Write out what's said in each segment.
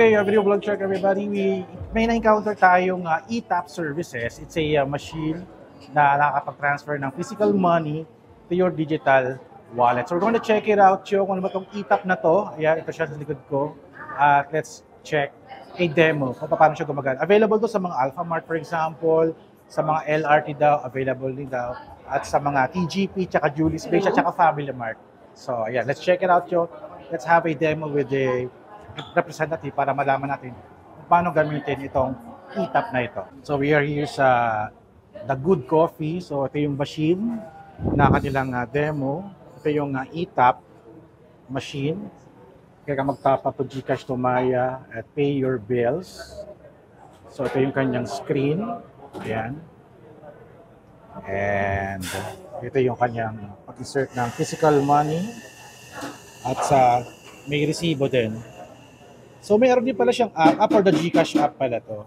Okay, video vlog check everybody. May na-encounter tayong e-tap services. It's a machine na nakakapag-transfer ng physical money to your digital wallet. So we're going to check it out, Chio, kung ano ba itong e-tap na to. Ayan, ito siya sa likod ko. At let's check a demo kung paano siya gumagana. Available to sa mga Alphamart, for example, sa mga LRT daw, available din daw, at sa mga TGP, tsaka Julius Base, tsaka Family Mart. So ayan, let's check it out, Chio. Let's have a demo with the representative para malaman natin kung paano gamitin itong e-tap na ito. So we are here sa The Good Coffee. So ito yung machine na kanilang demo. Ito yung e-tap machine. Kaya ka magtapa to GCash, to Maya at pay your bills. So ito yung kanyang screen. Ayan. And ito yung kanyang pag-insert ng physical money. At sa may resibo din. So mayroon din pala siyang app or the GCash app pala to.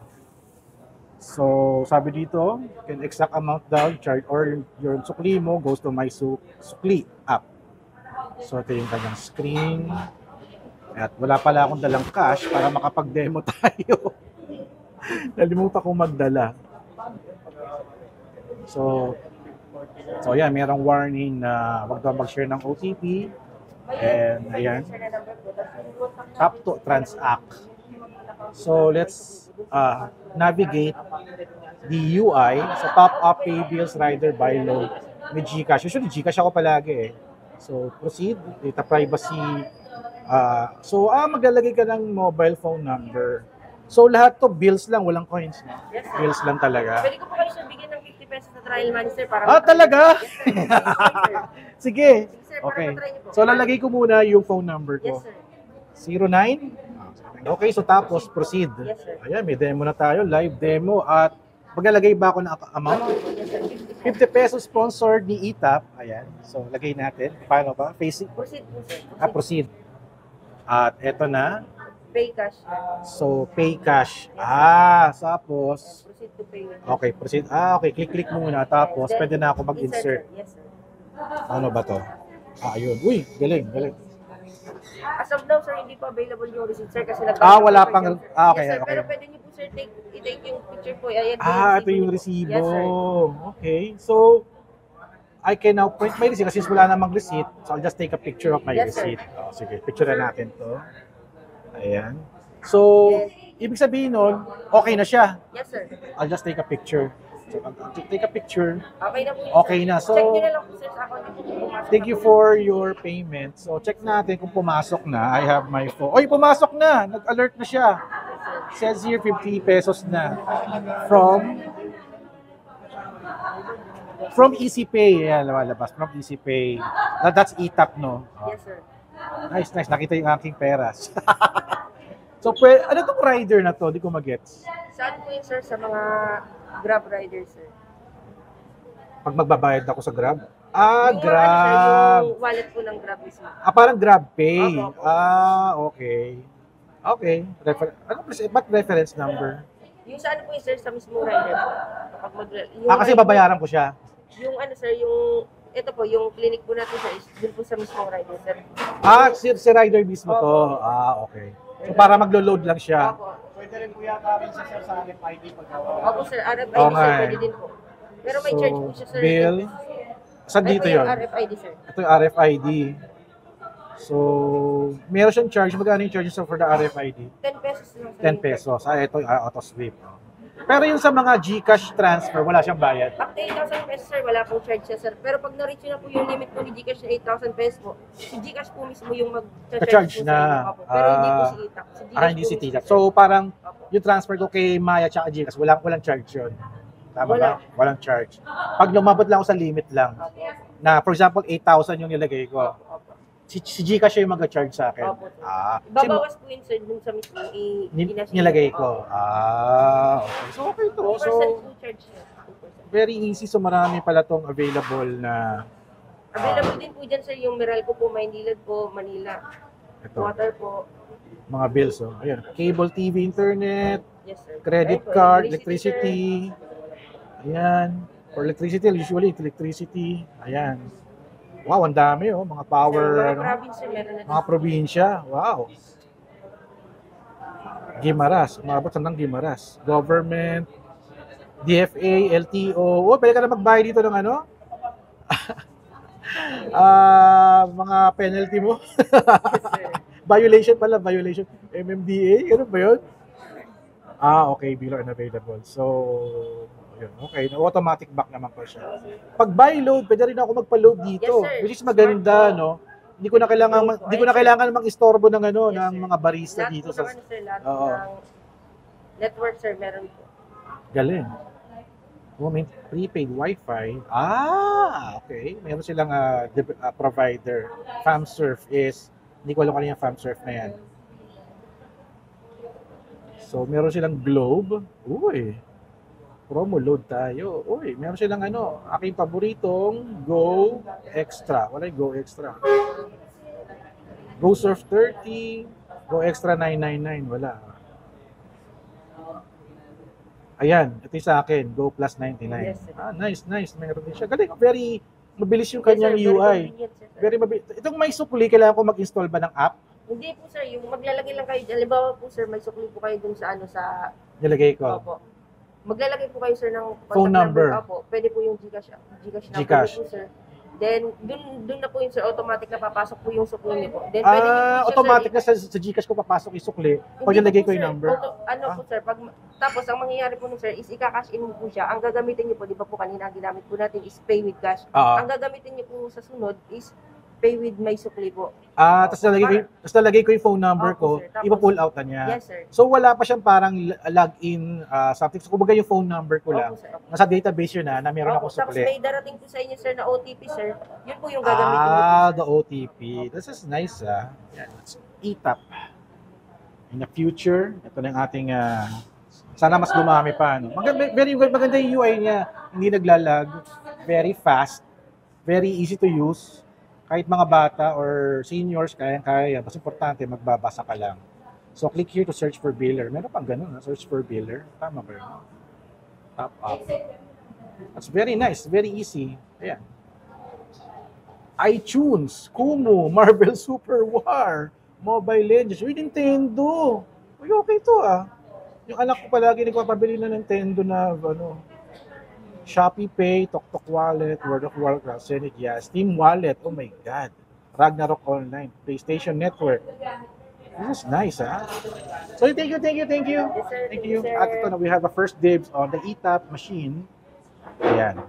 So sabi dito, can exact amount daw charge or your sukli mo goes to my sukli app. So ito yung kanyang screen. At wala pala akong dalang cash para makapag-demo tayo. Nalimutan kong magdala. So yan, mayroong warning na wag daw mag-share ng OTP. And ayan, tap to transact. So let's navigate the UI. So top up, pay bills, rider, buy low with GCash. Usually GCash ako palagi eh. So proceed, data privacy. Maglalagay ka ng mobile phone number. So lahat to bills lang, walang coins. Yes, sir. Bills lang talaga. Pwede ko po kayo siya bigyan ng 50 pesos na trial money, sir, para Talaga? Yes, sir. Sige. Sir, para Okay. matry niyo po. So lalagay ko muna yung phone number Yes, ko. sir. 09? Okay, so tapos proceed. Yes, sir. Ayan, may demo na tayo, live demo. At maglalagay ba ako ng amount? Yes, sir. 50 pesos sponsored ni e-tap. Ayan, so lagay natin. Paano ba? Facing? Proceed po, sir. Proceed. At eto na. Pay cash. So, pay cash. Tapos. Proceed to pay with. Okay, proceed. Okay, click muna. Tapos, Then, pwede na ako mag-insert. Yes, sir. Ano ba to? Ayun. Uy, galing. As of now, sir, hindi pa available yung receipt, sir, kasi Wala pang. Okay, yes, sir. okay. Pero pwede niyo po, sir, i-take yung picture po. Ayan, Ito yung resibo. Yes, sir. Okay. So, I can now print my receipt kasi wala namang receipt. So, I'll just take a picture of my Yes, sir. receipt. Sige, picture na natin to. Ayan. So, ibig sabihin nun, okay na siya. Yes, sir. I'll just take a picture. So, I'll take a picture. Okay na po yun, Okay sir. na. So, check nyo na lang po, sir, sa account niyo po. Thank you for your payment. So, check natin kung pumasok na. I have my phone. Oy, pumasok na! Nag-alert na siya. Says here, 50 pesos na. From EasyPay. Ayan, lumalabas. From EasyPay. That's e-tap, no? Yes, sir. Nice. Nakita yung aking peras. So, ano tong rider na to? Di ko magets. Saan po yun, sir? Sa mga Grab riders, sir. Pag magbabayad ako sa Grab? Yung Grab. Yung wallet po ng Grab mismo. Parang Grab Pay. Opo. Okay. Okay. Ba't reference number? Yung sa ano po yun, sir, sa mismo rider po. Kapag Kasi babayaran ko siya. Yung ano, sir, yung ito po, yung clinic po natin, sir, is dun po sa mismong rider, sir. Si rider mismo to. Okay. So para maglo-load lang siya. Opo. Pwede rin po yata rin siya sa RFID paggawa. Opo, sir, RFID, Oo sir, nga eh. pwede din po. Pero may charge po siya, sir. Bill. Saan dito Ito yun? yung RFID, sir. Ito yung RFID. So, meron siyang charge. Magkano yung charge for the RFID? 10 pesos lang, sir. 10 pesos. Ito yung auto sweep. Pero yung sa mga GCash transfer, wala siyang bayad. Back to 8,000 pesos, sir, wala pong charge siya, sir. Pero pag na-reach na po yung limit po ni Gcash na 8,000 pesos po, si Gcash po mismo yung Charge mag-charge na. Pero hindi po si Itap. Si Gcash Hindi po si mismo, Tita. sir. So, parang yung transfer ko kay Maya at GCash, walang charge yun. Tama ba? Walang charge. Pag lumabot lang ako sa limit lang, na for example, 8,000 yung nilagay ko, si Gcash yung mag-charge sa akin. Opo. Kasi Babawas po yun, sir, dun sa mismo nilagay ko. Okay. So, okay to. So, percent po charge, sir. 2%. very easy. So, marami pala tong available na Available din po dyan, sir, yung Meralco po, Maynilad po, Manila. ito, Water po. mga bills. Oh. Ayun. Cable TV, internet, Yes, sir. credit Ayun po, card, sir. electricity. Ayan. For electricity, usually electricity. Ayan. Wow, ang dami oh. Mga power, Sir, mga ano, province, sir, meron na mga probinsya. Wow. Gimaras. Umabot hanggang Gimaras. Government, DFA, LTO. Oh, pwede ka na magbayad dito ng ano? Mga penalty mo. Yes, sir. Violation pala, violation. MMDA, ano ba yun? Okay, below unavailable. So, yun, okay. Automatic back naman po siya. Pag buy load, pwede rin ako magpa-load dito. Yes, sir. Which is maganda, Smart no? Hindi ko na kailangan mag-istorbo ng ano, Yes, ng sir. mga barista Lahat dito po sa ng ano, sir, lahat Oo. ng network, sir, meron po. galing. May prepaid wifi. Okay. Meron silang provider. FamSurf is, hindi ko alam kung ano yung FamSurf na yan. So, meron silang Globe. Uy, promo load tayo. Uy, meron silang ano, aking paboritong Go Extra. Wala yung Go Extra. Go Surf 30, Go Extra 999. Wala. Ayan, ito yung sa akin, Go Plus 99. Yes, sir. Nice. Meron din siya. Galing, very mabilis yung Yes, kanyang sir, very UI. convenient, sir. Very mabilis. Itong may supli, kailangan ko mag-install ba ng app? Hindi po, sir, yung maglalagay lang kayo. Halimbawa po, sir, may sukli po kayo dun sa ano sa Nilagay ko. Opo. Maglalagay po kayo, sir, ng Phone contact number. Opo. Pwede po yung Gcash number Gcash. po, sir. Then, dun na po yung, sir, automatic na papasok po yung sukli niyo po. Then, pwede niyo po siya, Automatic sir, na sa Gcash ko papasok yung sukli. Pag Hindi nilagay po, ko yung sir. number. Ano po, sir, tapos ang mangyayari po nun, sir, is ika-cash in mo po siya. Ang gagamitin niyo po, di ba po kanina ang ginamit po natin is pay with cash. Oo. Ang gagamitin niyo po sa sunod is pay with my sukli po. Tapos nalagay ko yung phone number Opo, ko, sir. Tapos- ipa-pull out na niya. Yes, sir. So wala pa siyang parang login something. So kumbaga yung phone number ko lang. Opo, sir. Opo. Nasa database yun na meron Opo, akong tapos sukli. may darating po sa inyo, sir, na OTP, sir. Yun po yung gagamitin niyo po, sir. The OTP. This is nice, Yan, let's ETAP. In the future, ito na yung ating, sana mas dumami pa. No? Maganda yung UI niya. Hindi naglalag. Very fast. Very easy to use. Kahit mga bata or seniors, kaya. Mas importante, magbabasa ka lang. So, click here to search for biller. Meron pang ganun, search for biller. Tama ba yun? Top up. That's very nice. Very easy. Ayan. iTunes, Kumu, Marvel Super War, Mobile Legends, uy, Nintendo. Uy, okay to Yung anak ko palagi nagpapabili na Nintendo na Shopee Pay, TokTok Wallet, World of Warcraft, Senate, Steam Wallet, oh my God. Ragnarok Online, PlayStation Network. This is nice, So thank you. Yes, sir. Thank you. Sir. At ito na, we have a first dibs on the ETAP machine. Ayan.